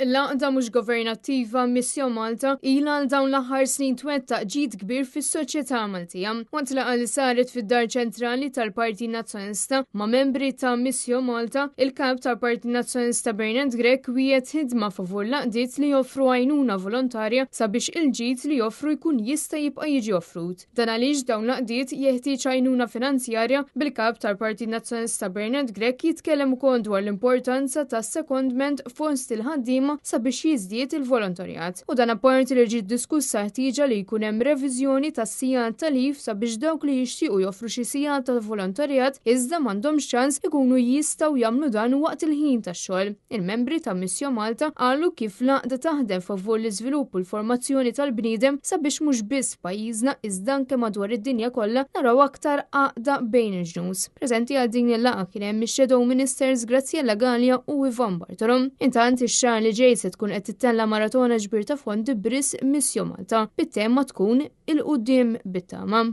Il-laqda mhux governattiva Missjon Malta ilha għal dawn l-aħħar snin twettaq ġid kbir fis-soċjetà Maltija. Waqt laqgħa li saret fid-Dar Ċentrali tal-Partit Nazzjonalista ma' membri ta' Missjon Malta, il-kap tal-Partit Nazzjonalista Bernard Grech wiegħed ħidma favur laqdiet li joffru għajnuna volontarja sabiex il-ġid li joffru jkun jista' jibqa' jiġi offrut. Dan għaliex dawn laqdiet jeħtieġ għajnuna finanzjarja bil-kap tal-Partit Nazzjonalista Bernard Grech jitkellem ukoll dwar l-importanza tas-secondment fost il-ħaddiem sabiex jiżdied il-volontarjat. U dan apparti li ġiet diskussa ħtieġa li jkun hemm reviżjoni tas-sigħat tal-lif sabiex dawk li jixtiequ joffru xi sigħat ta' volontarjat iżda m'għandhomx ċans ikunu jistgħu jagħmlu dan waqt il-ħin tax-xogħol. Il-membri ta' Missjon Malta qalu kif laqda taħdem favur l-iżvilupp u l-formazzjoni tal-bniedem sabiex mhux biss pajjiżna iżda anke madwar id-dinja kollha naraw aktar għaqda bejn il-ġnus. Preżenti għal din il-laqgħa kien hemm ix-Shadow Ministers Graziella Gallia u Ivan Bartolom. Intant ix-xahar li ġej se tkun qed tittella maratona ġbir ta' fondi bris Missjon Malta bit-tema tkun il-qudiem bit-tama.